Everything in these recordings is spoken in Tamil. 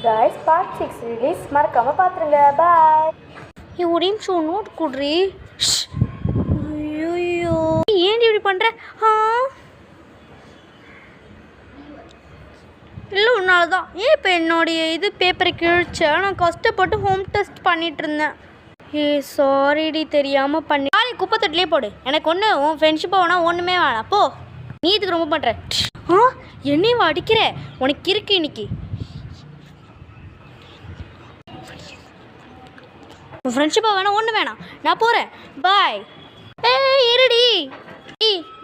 guys, part 6 release மறக்காம பாத்துருங்க. Bye. ஒரு நிமிஷம் நோட் குடுறி. ஐயோ ஏன்டி இப்படி பண்ற? இல்லை உன்னால தான். ஏன் இப்போ என்னுடைய இது பேப்பரை கிழிச்ச? நான் கஷ்டப்பட்டு ஹோம் டெஸ்ட் பண்ணிட்டு இருந்தேன். சாரிடி, தெரியாமல் பண்ணி. நாளை குப்பை தொட்டிலே போடு. எனக்கு ஒன்று உன் ஃப்ரெண்ட்ஷிப்பை வேணாம், ஒன்றுமே வேணாம். போ, நீ இதுக்கு ரொம்ப பண்ணுற. என்னையும் அடிக்கிற, உனக்கு இருக்கு இன்னைக்கு. உன் ஃப்ரெண்ட்ஷிப்பை வேணாம், ஒன்று வேணாம், நான் போகிறேன். பாய். இருடி.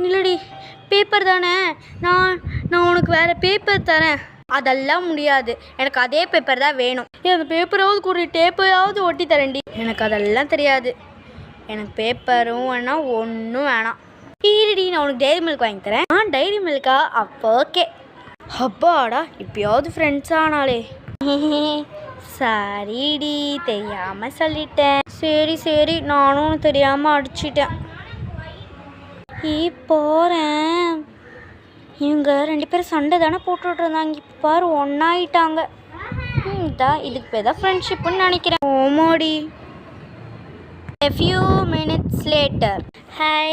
இல்லடி, பேப்பர் தானே. நான் உனக்கு வேறு பேப்பர் தரேன். அதெல்லாம் முடியாது, எனக்கு அதே பேப்பர் தான் வேணும். அந்த பேப்பராவது கூறி டேப்பையாவது ஒட்டி தரேன்டி. எனக்கு அதெல்லாம் தெரியாது. எனக்கு பேப்பரும் வேணாம், ஒன்றும் வேணாம். இருடி, நான் உனக்கு டைரி மில்க் வாங்கி தரேன். டைரி மில்கா? அப்போ ஓகே. அப்பாடா, இப்போயாவது ஃப்ரெண்ட்ஸ் ஆனாலே. சரிடி, தெரியாமல் சொல்லிட்டேன். சரி, நானும் தெரியாமல் அடிச்சிட்டேன். போகிறேன். இவங்க 2 பேரும் சண்டை தானே போட்டுட்டு இருந்தாங்க. இப்போ பாரு, ஒன்றாயிட்டாங்க. இதுக்கு பேர் தான் ஃப்ரெண்ட்ஷிப்புன்னு நினைக்கிறேன். ஓமோடி. A few minutes later. High,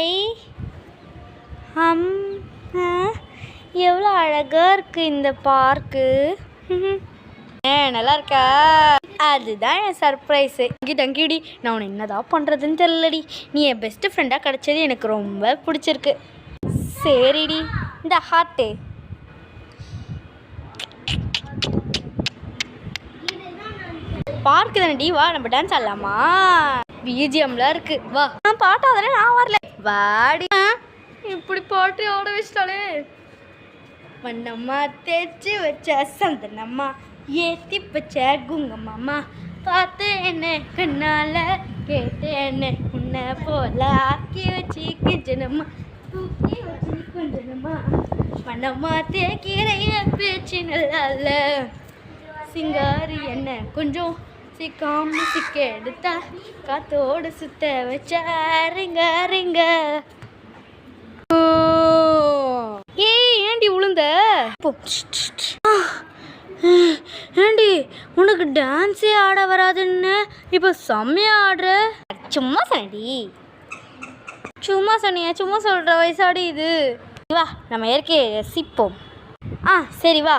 எவ்வளோ அழகாக இருக்குது இந்த பார்க்கு. நல்லா இருக்கா? அதுதான் என் சர்ப்ரைஸு. டங்கிடி, நான் உன்னை என்னதான் பண்ணுறதுன்னு தெரியலடி. நீ என் பெஸ்ட்டு ஃப்ரெண்டாக கிடச்சது எனக்கு ரொம்ப பிடிச்சிருக்கு. சரிடி, இந்த ஹார்ட்டு. பார்க்கு தானே டி, வா நம்ம டான்ஸ் ஆடலாமா? பிஜிஎம்லாம் இருக்கு, வா. நான் பாட்டாதானே, நான் வரல. வாடி. இப்படி பாட்டு ஆட வச்சிட்டாலே. வண்ணம்மா தேய்ச்சி வச்ச சந்தனம்மா, ஏற்றி வச்ச குங்கம்மாம்மா, பார்த்து என்ன கண்ணால, கேட்டு என்ன உன்னை போல, ஆக்கி வச்சு கிஞ்சனம்மா, தூக்கி வச்சு கொஞ்சனம்மா, வண்ணம்மா தேக்கிறைய பேச்சு நல்லால, சிங்காரி என்ன கொஞ்சம் சிக்காம சிக்க எடுத்தா, காத்தோடு சுத்த வச்ச ரிங்க ரிங்க. ஏண்டி உளுந்த? ஏண்டி, உனக்கு டான்ஸே ஆட வராதுன்னு இப்போ செம்மையா ஆடுற? சும்மா சொன்னியா? சும்மா சொல்கிற வயசாடி இது. வா, நம்ம இயற்கையை ரசிப்போம். சரி வா.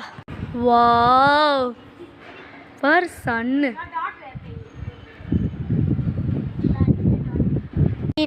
வாவ், பார் சன்னு.